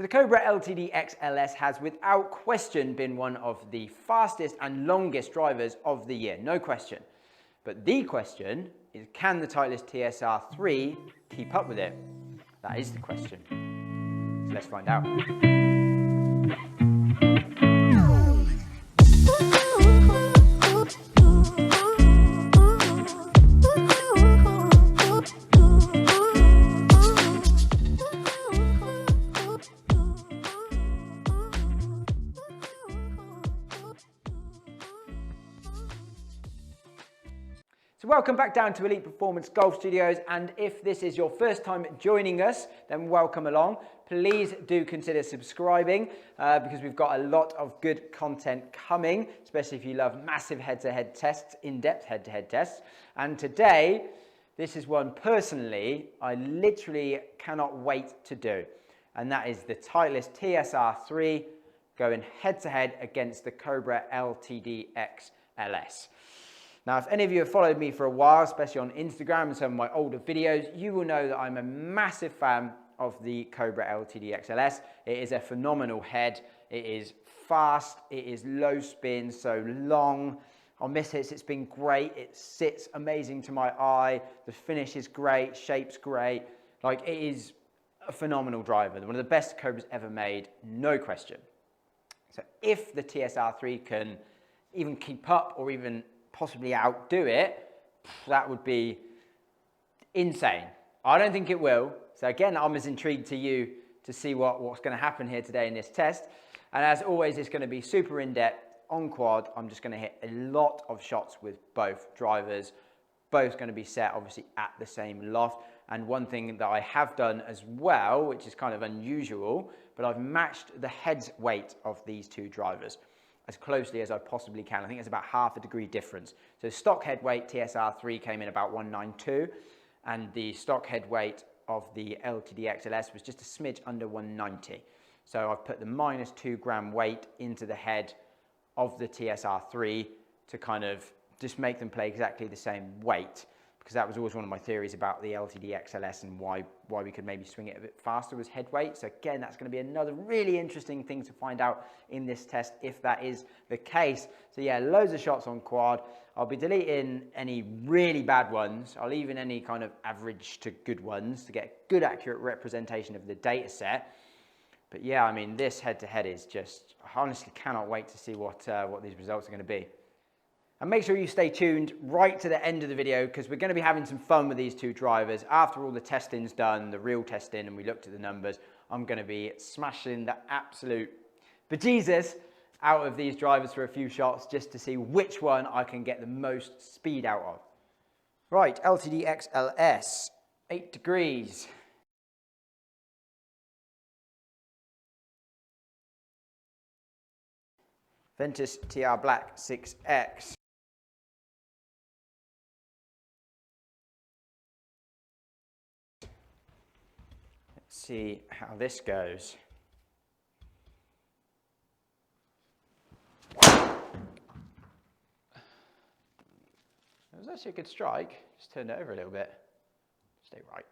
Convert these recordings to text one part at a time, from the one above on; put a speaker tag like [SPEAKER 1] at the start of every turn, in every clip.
[SPEAKER 1] So the Cobra LTD X LS has without question been one of the fastest and longest drivers of the year, no question. But the question is, can the Titleist TSR3 keep up with it? That is the question. So let's find out. So welcome back down to Elite Performance Golf Studios, and if this is your first time joining us, then welcome along. Please do consider subscribing because we've got a lot of good content coming, especially if you love massive head-to-head tests, in-depth head-to-head tests. And today, this is one personally I literally cannot wait to do, and that is the Titleist TSR3 going head-to-head against the Cobra LTD X LS. Now, if any of you have followed me for a while, especially on Instagram and some of my older videos, you will know that I'm a massive fan of the Cobra LTD X LS. It is a phenomenal head. It is fast. It is low spin, so long. On miss hits, it's been great. It sits amazing to my eye. The finish is great. Shape's great. Like, it is a phenomenal driver. One of the best Cobras ever made, no question. So if the TSR3 can even keep up or even possibly outdo it, that would be insane. I don't think it will. So again, I'm as intrigued to you to see what's going to happen here today in this test. And as always, it's going to be super in-depth on quad. I'm just going to hit a lot of shots with both drivers. Both going to be set obviously at the same loft. And one thing that I have done as well, which is kind of unusual, but I've matched the head weight of these two drivers as closely as I possibly can. I think it's about half a degree difference. So stock head weight TSR3 came in about 192, and the stock head weight of the LTD X LS was just a smidge under 190. So I've put the -2 gram weight into the head of the TSR3 to kind of just make them play exactly the same weight, because that was always one of my theories about the LTD X LS and why we could maybe swing it a bit faster was head weight. So again, that's going to be another really interesting thing to find out in this test if that is the case. So yeah, loads of shots on quad. I'll be deleting any really bad ones. I'll leave in any kind of average to good ones to get a good accurate representation of the data set. But yeah, I mean, this head-to-head is just, I honestly cannot wait to see what these results are going to be. And make sure you stay tuned right to the end of the video, because we're going to be having some fun with these two drivers. After all the testing's done, the real testing, and we looked at the numbers, I'm going to be smashing the absolute bejesus out of these drivers for a few shots just to see which one I can get the most speed out of. Right, LTD X LS, 8 degrees. Ventus TR Black 6X. See how this goes. It was actually a good strike. Just turned it over a little bit. Stay right.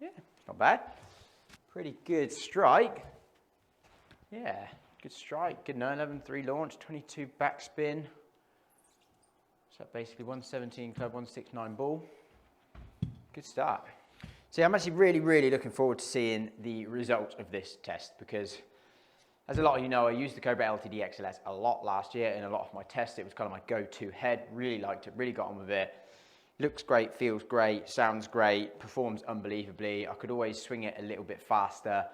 [SPEAKER 1] Yeah, not bad. Pretty good strike. Yeah, good strike. Good 911 launch, 22 backspin. So basically 117 club, 169 ball. Good start. So I'm actually really looking forward to seeing the result of this test, because as a lot of you know, I used the Cobra LTD X LS a lot last year in a lot of my tests. It was kind of my go-to head. Really liked it, really got on with it. Looks great, feels great, sounds great, performs unbelievably. I could always swing it a little bit faster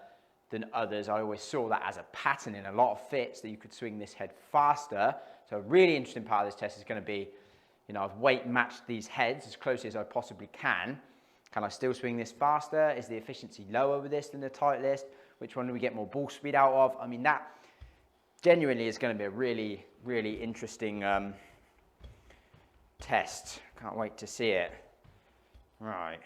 [SPEAKER 1] than others. I always saw that as a pattern in a lot of fits, that you could swing this head faster. So a really interesting part of this test is going to be, you know, I've weight matched these heads as closely as I possibly can. Can I still swing this faster? Is the efficiency lower with this than the Titleist? Which one do we get more ball speed out of? I mean, that genuinely is going to be a really interesting test. Can't wait to see it. Right.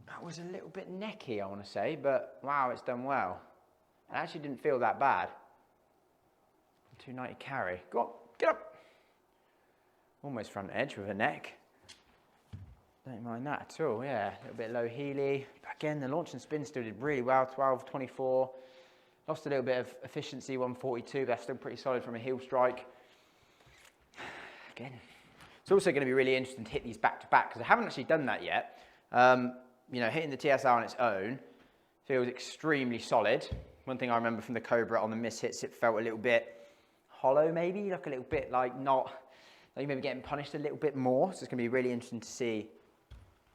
[SPEAKER 1] That was a little bit necky, I want to say, but wow, it's done well. It actually didn't feel that bad. 290 carry. Go on, get up. Almost front edge with a neck. Don't mind that at all, yeah. A little bit low heely. But again, the launch and spin still did really well, 12.24. Lost a little bit of efficiency, 142, but that's still pretty solid from a heel strike. Again, it's also going to be really interesting to hit these back to back, because I haven't actually done that yet. You know, hitting the TSR on its own feels extremely solid. One thing I remember from the Cobra on the miss hits, it felt a little bit hollow maybe, like a little bit like not, like maybe getting punished a little bit more. So it's going to be really interesting to see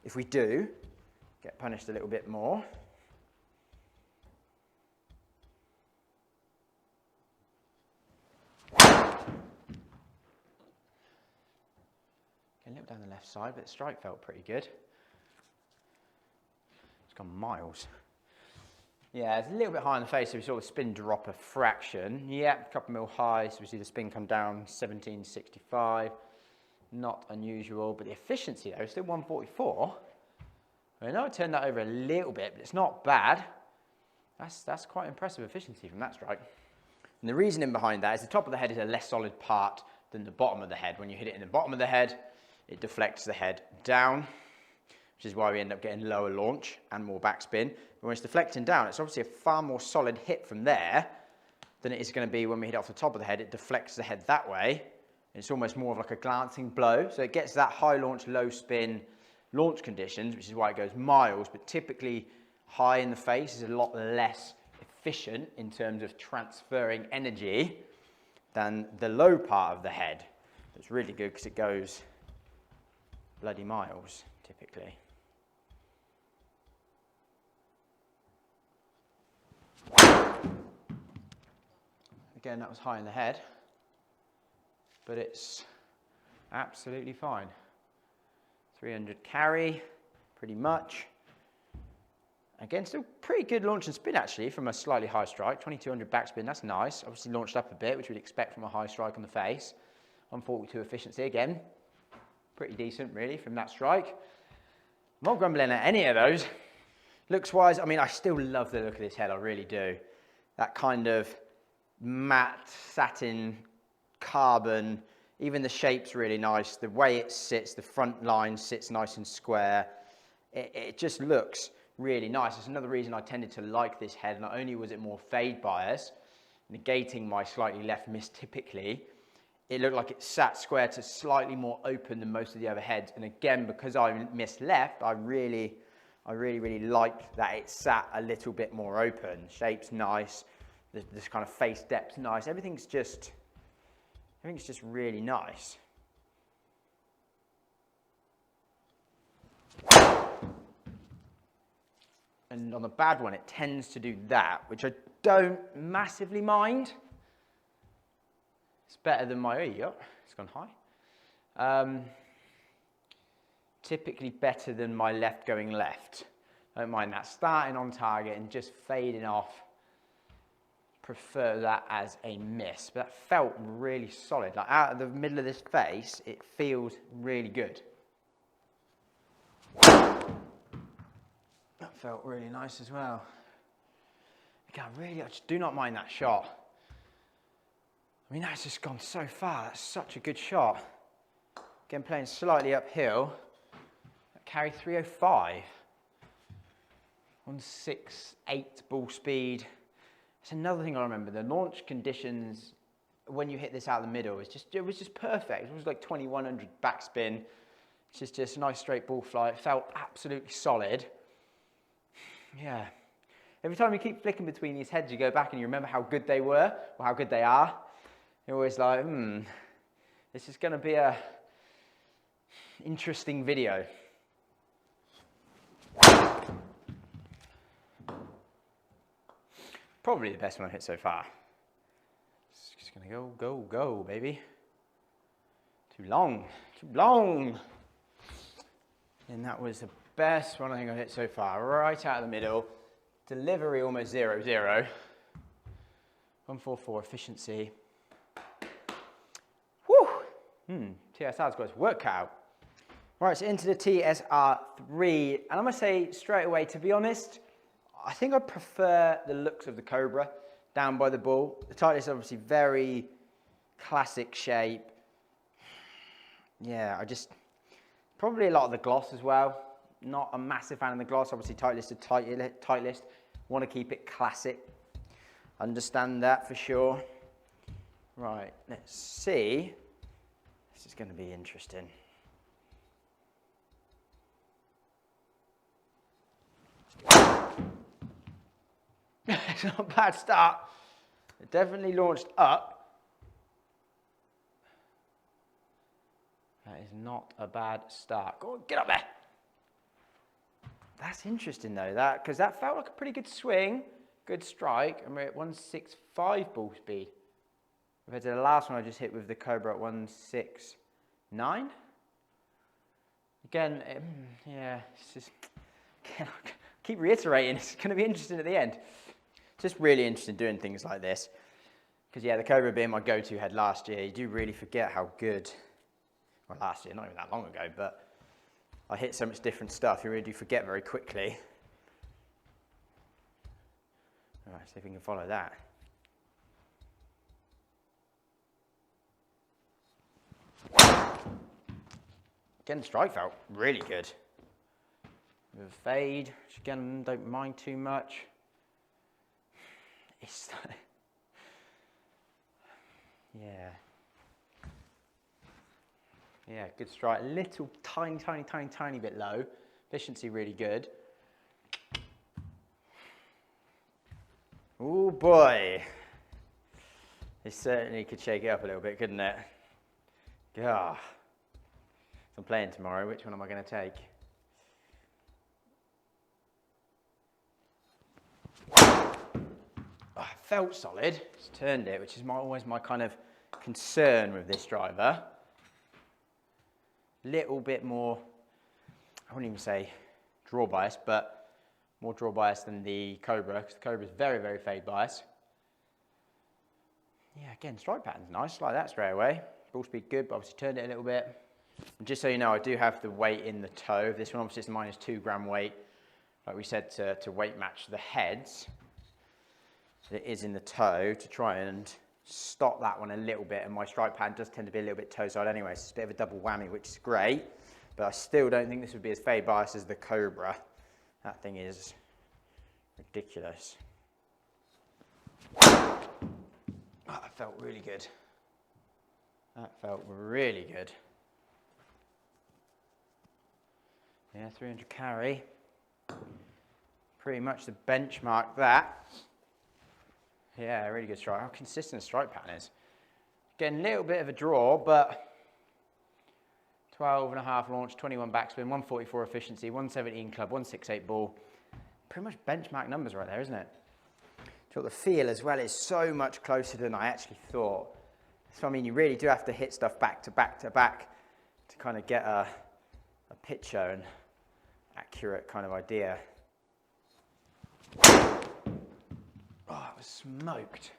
[SPEAKER 1] if we do get punished a little bit more. A little down the left side, but the strike felt pretty good. It's gone miles. Yeah, it's a little bit high on the face, so we saw the spin drop a fraction. Yeah, a couple mil high, so we see the spin come down 17.65. Not unusual, but the efficiency though is still 144. I know I turned that over a little bit, but it's not bad. That's quite impressive efficiency from that strike. And the reasoning behind that is the top of the head is a less solid part than the bottom of the head. When you hit it in the bottom of the head, it deflects the head down, which is why we end up getting lower launch and more backspin. But when it's deflecting down, it's obviously a far more solid hit from there than it is going to be when we hit off the top of the head. It deflects the head that way. It's almost more of like a glancing blow. So it gets that high launch, low spin launch conditions, which is why it goes miles. But typically high in the face is a lot less efficient in terms of transferring energy than the low part of the head. It's really good because it goes bloody miles typically. Again, that was high in the head, but it's absolutely fine. 300 carry, pretty much. Again, still pretty good launch and spin actually from a slightly high strike. 2200 backspin, that's nice. Obviously launched up a bit, which we'd expect from a high strike on the face. 142 efficiency again. Pretty decent really from that strike. I'm not grumbling at any of those. Looks wise, I mean, I still love the look of this head, I really do. That kind of matte satin carbon, even the shape's really nice. The way it sits, the front line sits nice and square. It just looks really nice. It's another reason I tended to like this head. Not only was it more fade bias, negating my slightly left miss typically, it looked like it sat square to slightly more open than most of the other heads. And again, because I missed left, I really liked that it sat a little bit more open. Shape's nice, this kind of face depth's nice. Everything's just really nice. And on the bad one, it tends to do that, which I don't massively mind. It's better than my, it's gone high. Typically better than my left going left. I don't mind that. Starting on target and just fading off. Prefer that as a miss. But that felt really solid. Like out of the middle of this face, it feels really good. That felt really nice as well. Again, I just do not mind that shot. I mean, that's just gone so far. That's such a good shot. Again, playing slightly uphill. That carry 305. 168 ball speed. It's another thing I remember. The launch conditions when you hit this out of the middle, it was just perfect. It was like 2100 backspin. It's just a nice straight ball fly. It felt absolutely solid. Yeah. Every time you keep flicking between these heads, you go back and you remember how good they were or how good they are. You're always like, this is going to be a interesting video. Probably the best one I've hit so far. It's just going to go, baby. Too long. And that was the best one I think I've hit so far. Right out of the middle. Delivery almost 0-0. 144 efficiency. TSR's got its work cut out. Right, so into the TSR3, and I'm going to say straight away, to be honest, I think I prefer the looks of the Cobra down by the ball. The Titleist is obviously very classic shape. Yeah, Probably a lot of the gloss as well. Not a massive fan of the gloss. Obviously Titleist. Want to keep it classic. Understand that for sure. Right, let's see. This is going to be interesting. It's not a bad start. It definitely launched up. That is not a bad start. Go on, get up there. That's interesting though, because that felt like a pretty good swing, good strike, and we're at 165 ball speed. Compared to the last one I just hit with the Cobra at 169. Again, yeah, it's just, again, I keep reiterating, it's going to be interesting at the end. Just really interested in doing things like this. Because yeah, the Cobra being my go-to head last year, you do really forget how good, well last year, not even that long ago, but I hit so much different stuff, you really do forget very quickly. All right, see if we can follow that. Again, the strike felt really good. With a fade, which again, don't mind too much. It's yeah, good strike. A little tiny bit low. Efficiency really good. Oh boy. This certainly could shake it up a little bit, couldn't it? Yeah. So I'm playing tomorrow. Which one am I going to take? Oh, it felt solid. It's turned it, which is always my kind of concern with this driver. Little bit more, I wouldn't even say draw bias, but more draw bias than the Cobra, because the Cobra is very fade bias. Yeah, again, strike pattern's nice, like that straight away. Ball speed good, but obviously turned it a little bit. And just so you know, I do have the weight in the toe. This one obviously is minus -2 g weight, like we said, to weight match the heads. It is in the toe to try and stop that one a little bit, and my strike pattern does tend to be a little bit toe side anyway, so it's a bit of a double whammy, which is great, but I still don't think this would be as fade biased as the Cobra. That thing is ridiculous. Oh, that felt really good. That felt really good. Yeah, 300 carry. Pretty much the benchmark that. Yeah, really good strike. How consistent the strike pattern is. Again, a little bit of a draw, but 12.5 launch, 21 backspin, 144 efficiency, 117 club, 168 ball. Pretty much benchmark numbers right there, isn't it? So the feel as well is so much closer than I actually thought. So I mean, you really do have to hit stuff back to back to kind of get a picture and accurate kind of idea. Oh, it was smoked.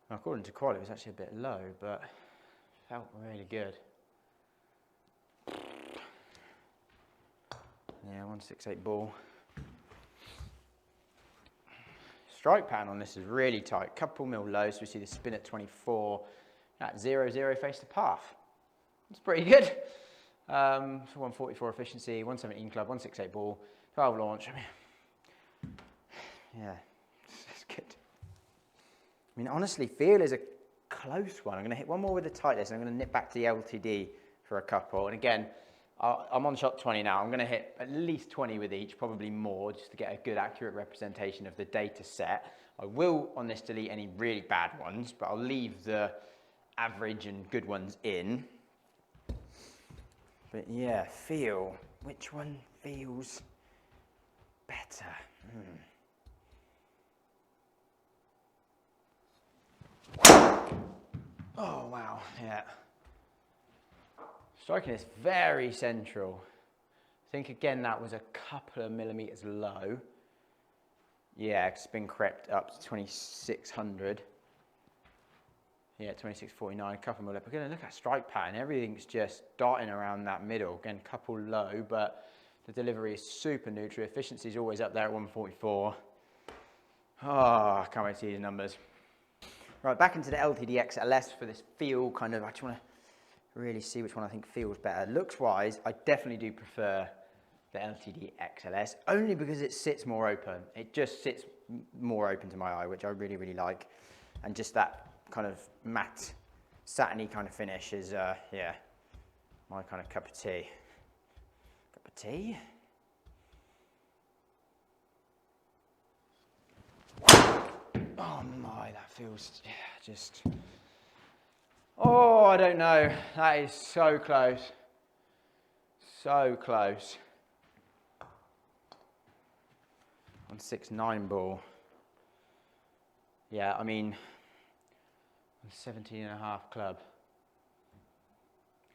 [SPEAKER 1] Well, according to quality, it was actually a bit low, but felt really good. Yeah, 168 ball. Strike pattern on this is really tight. Couple mil low, so we see the spin at 24. At 0-0 face to path. It's pretty good. So 144 efficiency, 117 club, 168 ball, 12 launch. I mean, yeah, it's good. I mean, honestly, feel is a close one. I'm going to hit one more with the Titleist, and I'm going to nip back to the LTD for a couple. And again, I'm on shot 20 now. I'm going to hit at least 20 with each, probably more, just to get a good, accurate representation of the data set. I will, on this, delete any really bad ones, but I'll leave the average and good ones in. But yeah, feel. Which one feels better? Oh, wow, yeah. Striking is very central. I think, again, that was a couple of millimeters low. Yeah, it's been crept up to 2600. Yeah, 2649, a couple more up. Again, look at strike pattern. Everything's just darting around that middle. Again, couple low, but the delivery is super neutral. Efficiency is always up there at 144. Oh, I can't wait to see the numbers. Right, back into the LTD X LS for this feel kind of, I just want to really see which one I think feels better. Looks wise, I definitely do prefer the LTD X LS, only because it sits more open. It just sits more open to my eye, which I really, really like. And just that kind of matte, satiny kind of finish is, yeah, my kind of cup of tea. Cup of tea? Oh my, that feels, yeah, just, oh, I don't know. That is so close. So close. On 6.9 ball. Yeah, I mean, 17.5 club.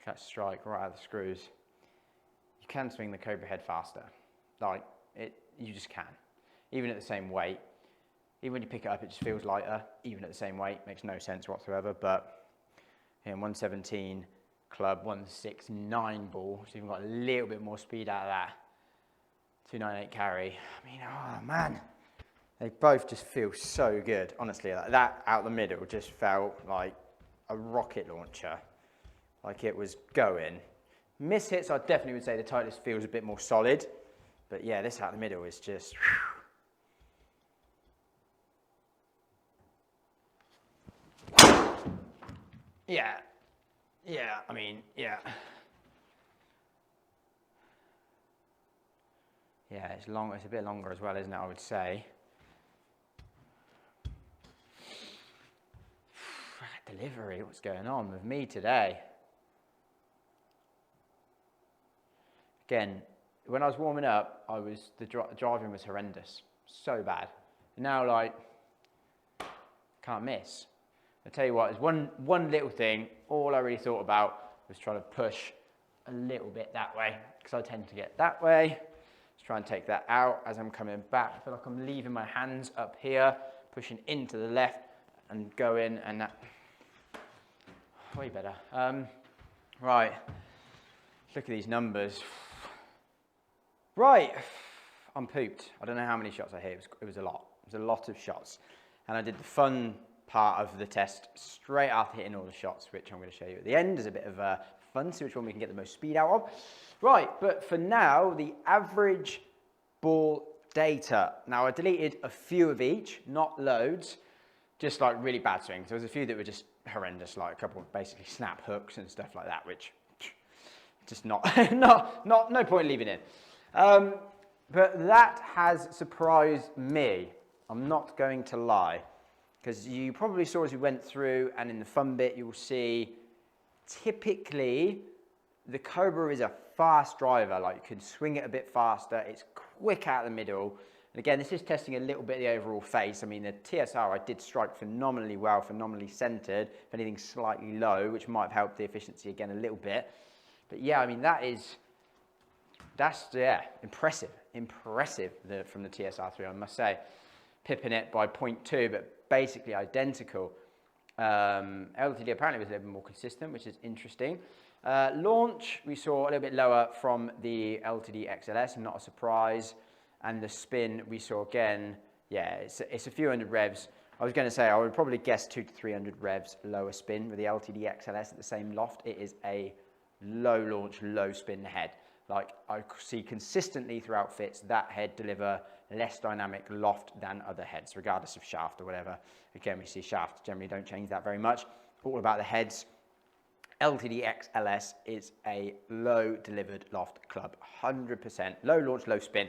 [SPEAKER 1] Catch strike right out of the screws. You can swing the Cobra head faster. Like, you just can. Even at the same weight. Even when you pick it up, it just feels lighter. Even at the same weight, makes no sense whatsoever. But in 117 club, 169 ball, so you've got a little bit more speed out of that. 298 carry. I mean, oh man, they both just feel so good. Honestly, like that out the middle just felt like a rocket launcher. Like it was going. Miss hits, I definitely would say the Titleist feels a bit more solid. But yeah, this out the middle is just. Yeah, I mean, yeah. Yeah, it's long. It's a bit longer as well, isn't it? I would say. Delivery. What's going on with me today? Again, when I was warming up, the driving was horrendous, so bad. And now, like, can't miss. I tell you what, there's one little thing. All I really thought about was trying to push a little bit that way, because I tend to get that way. Let's try and take that out as I'm coming back. I feel like I'm leaving my hands up here, pushing into the left and going, and that way better. Right, look at these numbers. Right, I'm pooped. I don't know how many shots I hit. It was a lot. It was a lot of shots, and I did the fun part of the test straight after hitting all the shots, which I'm going to show you at the end as a bit of fun, see which one we can get the most speed out of. Right, but for now, the average ball data. Now, I deleted a few of each, not loads, just like really bad swings. There was a few that were just horrendous, like a couple of basically snap hooks and stuff like that, which just no point leaving in. But that has surprised me. I'm not going to lie. Because you probably saw as we went through, and in the fun bit, you'll see typically the Cobra is a fast driver. Like you can swing it a bit faster. It's quick out the middle. And again, this is testing a little bit the overall face. I mean, the TSR, I did strike phenomenally well, phenomenally centered. If anything, slightly low, which might have helped the efficiency again a little bit. But yeah, I mean, that's impressive from the TSR3, I must say. Pipping it by 0.2, but basically identical. LTD apparently was a little bit more consistent, which is interesting. Launch, we saw a little bit lower from the LTD X LS, not a surprise. And the spin, we saw again, yeah, it's a few hundred revs. I was going to say, I would probably guess 200 to 300 revs lower spin with the LTD X LS at the same loft. It is a low launch, low spin head. Like I see consistently throughout fits, that head deliver less dynamic loft than other heads, regardless of shaft or whatever. Again, we see shafts generally don't change that very much. All about the heads. LTD X LS is a low delivered loft club, 100%. Low launch, low spin.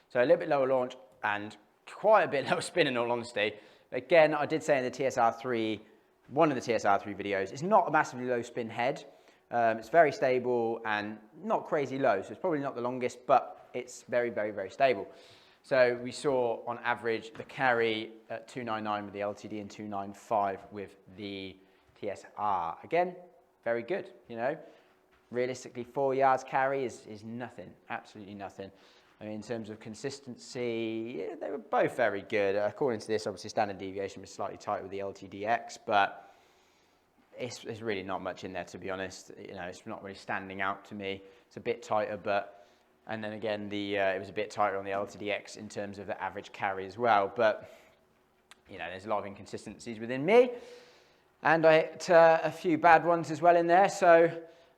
[SPEAKER 1] So a little bit lower launch and quite a bit lower spin in all honesty. Again, I did say in the TSR3, one of the TSR3 videos, it's not a massively low spin head. It's very stable and not crazy low, so it's probably not the longest, but it's very, very, very stable. So we saw on average the carry at 299 with the LTD and 295 with the TSR. Again, very good, you know. Realistically, 4 yards carry is nothing, absolutely nothing. I mean, in terms of consistency, yeah, they were both very good. According to this, obviously standard deviation was slightly tighter with the LTDX, but it's really not much in there, to be honest. You know, it's not really standing out to me. It's a bit tighter, but, and then again, it was a bit tighter on the LTDX in terms of the average carry as well. But, you know, there's a lot of inconsistencies within me. And I hit a few bad ones as well in there. So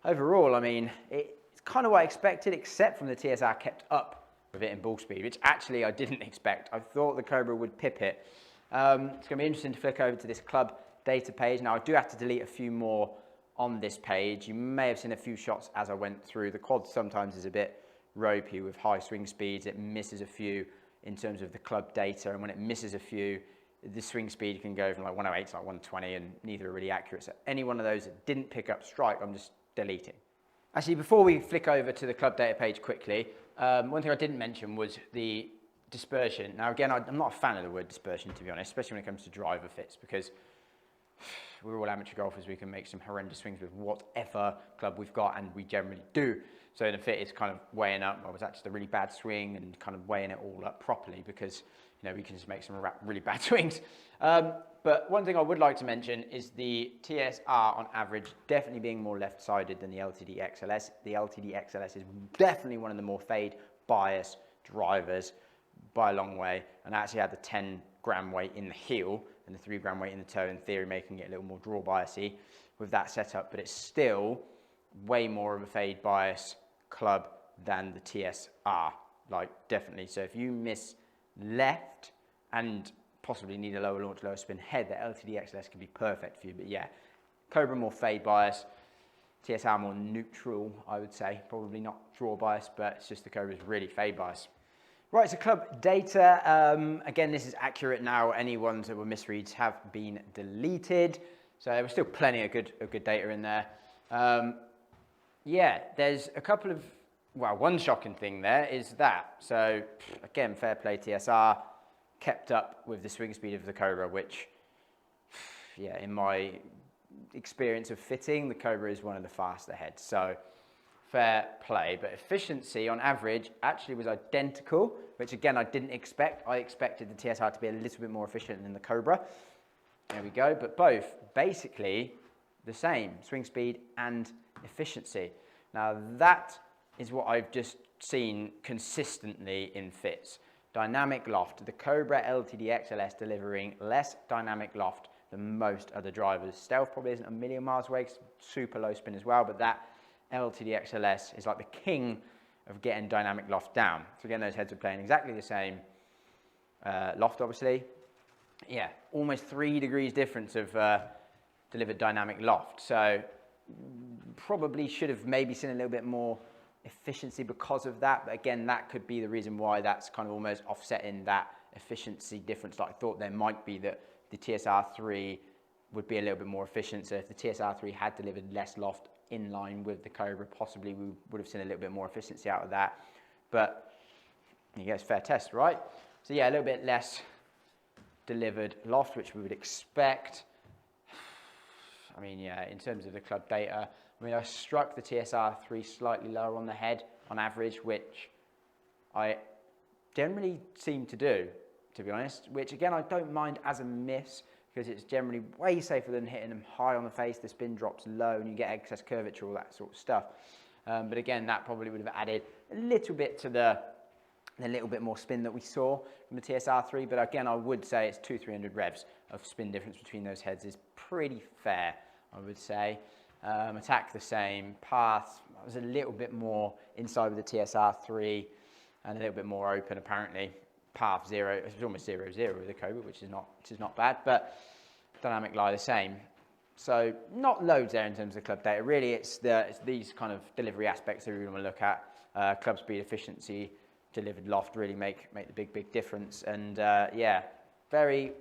[SPEAKER 1] overall, I mean, it's kind of what I expected, except from the TSR kept up with it in ball speed, which actually I didn't expect. I thought the Cobra would pip it. It's going to be interesting to flick over to this club data page. Now I do have to delete a few more on this page. You may have seen a few shots as I went through. The quad sometimes is a bit ropey with high swing speeds. It misses a few in terms of the club data, and when it misses a few, the swing speed can go from like 108 to like 120, and neither are really accurate. So any one of those that didn't pick up strike, I'm just deleting. Actually, before we flick over to the club data page quickly, one thing I didn't mention was the dispersion. Now again, I'm not a fan of the word dispersion, to be honest, especially when it comes to driver fits, because we're all amateur golfers. We can make some horrendous swings with whatever club we've got, and we generally do. So the fit is kind of weighing up, well, was that just a really bad swing, and kind of weighing it all up properly, because you know we can just make some really bad swings. But one thing I would like to mention is the TSR on average definitely being more left-sided than the LTD X LS. The LTD X LS is definitely one of the more fade bias drivers by a long way, and I actually had the 10 gram weight in the heel and the 3 gram weight in the toe, in theory making it a little more draw biasy with that setup, but it's still way more of a fade bias club than the TSR, like definitely. So if you miss left and possibly need a lower launch, lower spin head, the LTD X LS can be perfect for you. But yeah, Cobra more fade bias, TSR more neutral, I would say. Probably not draw bias, but it's just the Cobra's really fade bias. Right, so club data, again, this is accurate now. Any ones that were misreads have been deleted. So there was still plenty of good data in there. Yeah, there's a couple of, well, one shocking thing there is that. So again, fair play TSR, kept up with the swing speed of the Cobra, which, yeah, in my experience of fitting, the Cobra is one of the faster heads. So fair play, but efficiency on average actually was identical, which again, I didn't expect. I expected the TSR to be a little bit more efficient than the Cobra. There we go, but both basically the same, swing speed and efficiency. Now that is what I've just seen consistently in fits. Dynamic loft, the Cobra LTD X LS delivering less dynamic loft than most other drivers. Stealth probably isn't a million miles away, super low spin as well, but that LTD X LS is like the king of getting dynamic loft down. So again, those heads are playing exactly the same loft, obviously. Yeah, almost 3 degrees difference of delivered dynamic loft. So probably should have maybe seen a little bit more efficiency because of that. But again, that could be the reason why that's kind of almost offsetting that efficiency difference that I thought there might be, that the TSR3 would be a little bit more efficient. So if the TSR3 had delivered less loft in line with the Cobra, possibly we would have seen a little bit more efficiency out of that. But I guess fair test, right? So yeah, a little bit less delivered loft, which we would expect. I mean, yeah, in terms of the club data, I mean, I struck the TSR3 slightly lower on the head on average, which I generally seem to do, to be honest, which again, I don't mind as a miss, because it's generally way safer than hitting them high on the face. The spin drops low and you get excess curvature, all that sort of stuff. But again, that probably would have added a little bit to the little bit more spin that we saw from the TSR3. But again, I would say it's 200-300 revs of spin difference between those heads is pretty fair, I would say. Attack the same, path was a little bit more inside with the TSR3 and a little bit more open apparently. Path 0, it was almost 0-0 with the Cobra, which is not bad, but dynamic lie the same. So not loads there in terms of club data. Really, it's these kind of delivery aspects that we want to look at. Club speed, efficiency, delivered loft really make the big difference. And yeah, very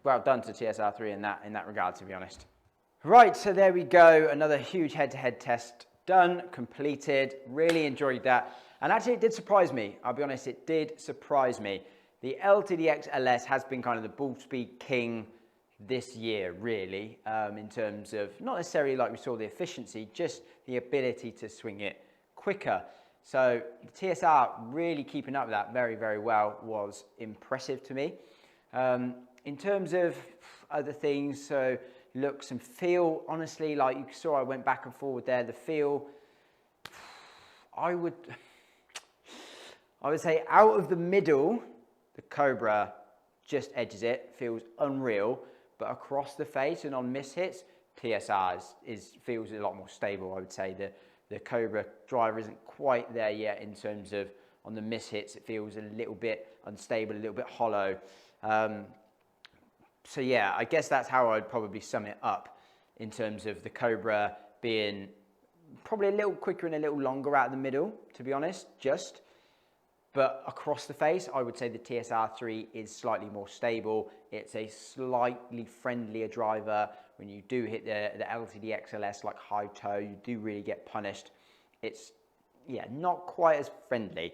[SPEAKER 1] well done to TSR3 in that regard, to be honest. Right, so there we go. Another huge head-to-head test done, completed. Really enjoyed that. And actually, it did surprise me. I'll be honest, it did surprise me. The LTD X LS has been kind of the ball speed king this year, really, in terms of not necessarily like we saw the efficiency, just the ability to swing it quicker. So the TSR really keeping up with that very, very well was impressive to me. In terms of other things, so looks and feel, honestly, like you saw, I went back and forward there. The feel, I would say out of the middle, the Cobra just edges it, feels unreal. but across the face and on miss hits, TSR feels a lot more stable. I would say the Cobra driver isn't quite there yet in terms of on the miss hits. It feels a little bit unstable, a little bit hollow. So yeah, I guess that's how I'd probably sum it up in terms of the Cobra being probably a little quicker and a little longer out of the middle, to be honest, but across the face, I would say the TSR3 is slightly more stable. It's a slightly friendlier driver. When you do hit the LTD X LS, like high toe, you do really get punished. It's, yeah, not quite as friendly.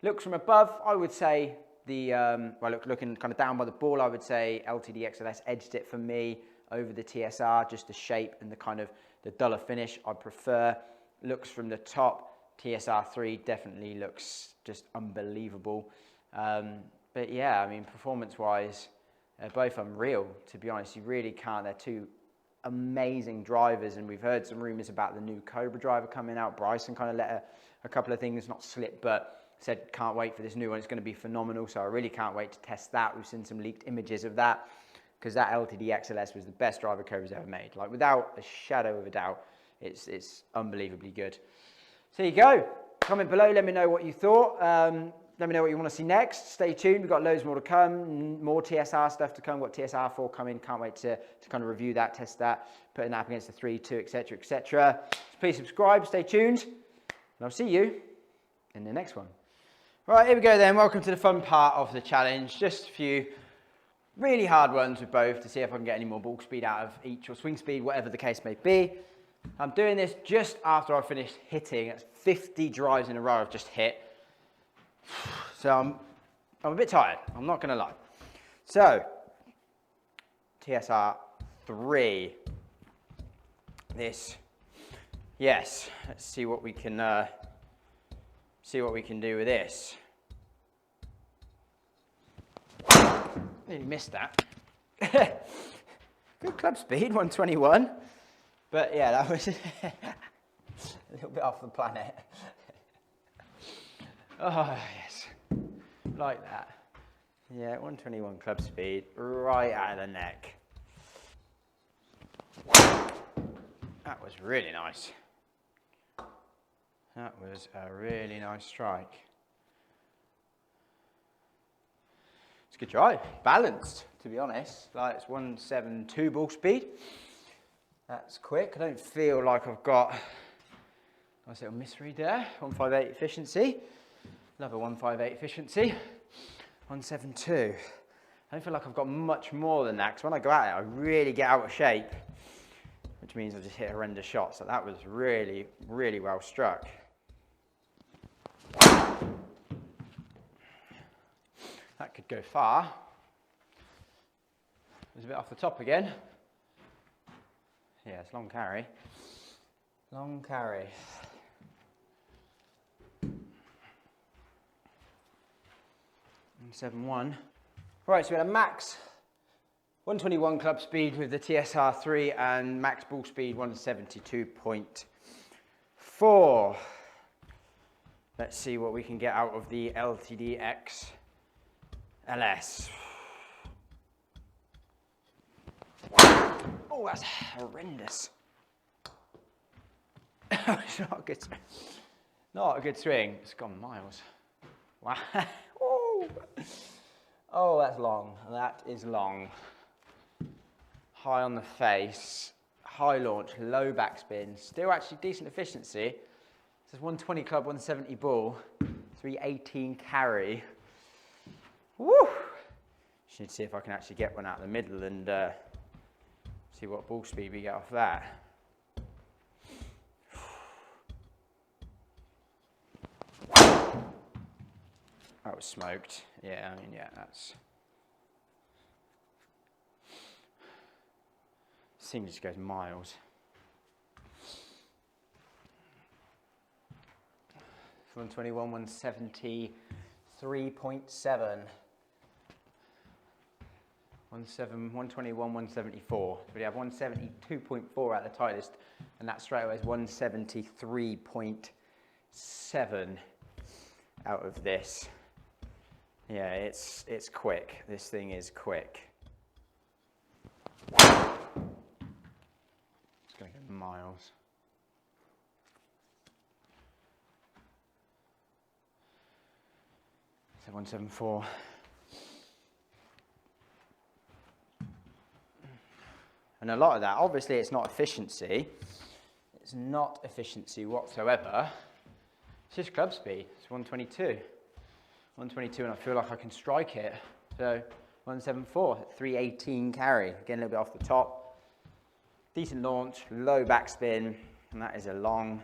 [SPEAKER 1] Looks from above, I would say looking kind of down by the ball, I would say LTD X LS edged it for me over the TSR, just the shape and the kind of the duller finish I prefer. Looks from the top, TSR3 definitely looks just unbelievable. But yeah, I mean, performance-wise, they're both unreal, to be honest. You really can't. They're two amazing drivers, and we've heard some rumours about the new Cobra driver coming out. Bryson kind of let a couple of things not slip, but said can't wait for this new one. It's going to be phenomenal, so I really can't wait to test that. We've seen some leaked images of that, because that LTD X LS was the best driver Cobra's ever made. Like, without a shadow of a doubt, it's unbelievably good. So there you go. Comment below, let me know what you thought. Let me know what you want to see next. Stay tuned, we've got loads more to come, more TSR stuff to come. We've got TSR4 coming, can't wait to kind of review that, test that, putting that up against the 3, 2, etc, etc. So please subscribe, stay tuned, and I'll see you in the next one. Right, here we go then. Welcome to the fun part of the challenge. Just a few really hard ones with both to see if I can get any more ball speed out of each, or swing speed, whatever the case may be. I'm doing this just after I finished hitting. That's 50 drives in a row I've just hit. So I'm a bit tired, I'm not going to lie. So, TSR3. This, yes, let's see what we can do with this. Nearly missed that. Good club speed, 121. But yeah, that was a little bit off the planet. Oh, yes. Like that. Yeah, 121 club speed, right out of the neck. That was really nice. That was a really nice strike. It's a good drive. Balanced, to be honest. Like, it's 172 ball speed. That's quick. I don't feel like I've got a nice little misread there. 158 efficiency. Love a 158 efficiency. 172. I don't feel like I've got much more than that, because when I go at it, I really get out of shape, which means I just hit a horrendous shot. So that was really, really well struck. That could go far. It was a bit off the top again. Yeah, it's long carry. Long carry. And 7-1. Right, so we had a max 121 club speed with the TSR3 and max ball speed 172.4. Let's see what we can get out of the LTD X LS. Oh, that's horrendous. It's not a good swing. It's gone miles. Wow. Oh, that's long. That is long. High on the face, high launch, low backspin. Still actually decent efficiency. This is 120 club, 170 ball, 318 carry. Woo! Just need to see if I can actually get one out of the middle and see what ball speed we get off that. That was smoked. Yeah, I mean, yeah, that's... This thing just goes miles. 121, 173.7. 121, 174. So we have 172.4 at the Titleist, and that straight away is 173.7 out of this. Yeah, it's quick. This thing is quick. miles. So 174. And a lot of that, obviously it's not efficiency. It's not efficiency whatsoever. It's just club speed. It's 122. 122, and I feel like I can strike it. So 174, 318 carry. Again, a little bit off the top. Decent launch, low backspin, and that is a long,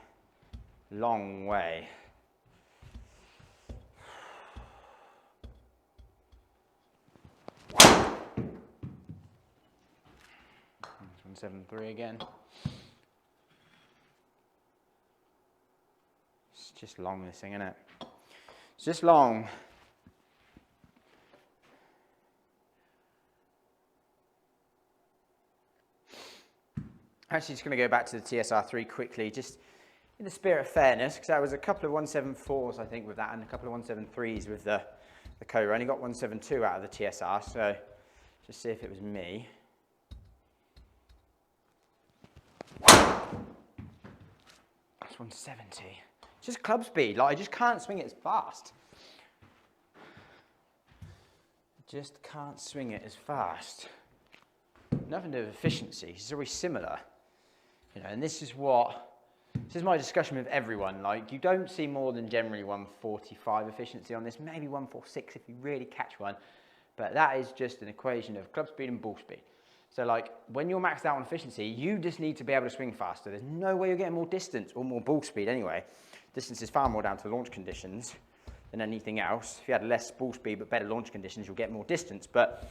[SPEAKER 1] long way. 173 again. It's just long, this thing, isn't it? It's just long. Actually, just going to go back to the TSR3 quickly, just in the spirit of fairness, because there was a couple of 174s, I think, with that, and a couple of 173s with the Cobra. I only got 172 out of the TSR, so just see if it was me. That's 170. It's just club speed. Like, I just can't swing it as fast. Just can't swing it as fast. Nothing to do with efficiency. It's always similar. You know, and this is my discussion with everyone. Like, you don't see more than generally 145 efficiency on this, maybe 146 if you really catch one. But that is just an equation of club speed and ball speed. So like, when you're maxed out on efficiency, you just need to be able to swing faster. There's no way you're getting more distance or more ball speed anyway. Distance is far more down to launch conditions than anything else. If you had less ball speed but better launch conditions, you'll get more distance. But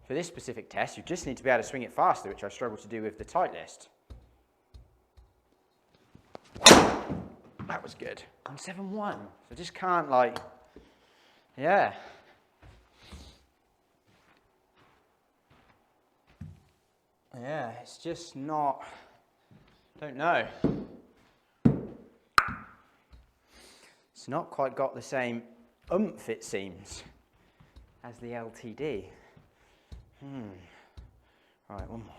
[SPEAKER 1] for this specific test, you just need to be able to swing it faster, which I struggle to do with the Titleist. That was good. 171. So just can't, like, yeah. Yeah, it's just not, don't know. It's not quite got the same oomph, it seems, as the LTD. All right, one more.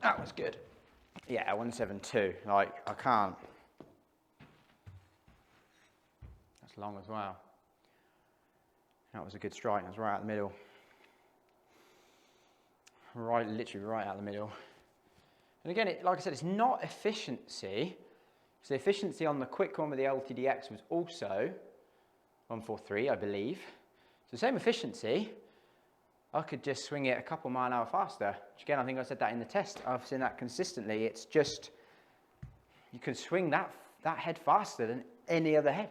[SPEAKER 1] That was good. Yeah, 172. Like, I can't. That's long as well. That was a good strike. That was right out the middle. Right, literally right out the middle. And again, like I said, it's not efficiency. So the efficiency on the quick one with the LTD X was also 143, I believe. So same efficiency. I could just swing it a couple mile an hour faster. Which again, I think I said that in the test. I've seen that consistently. It's just, you can swing that head faster than any other head.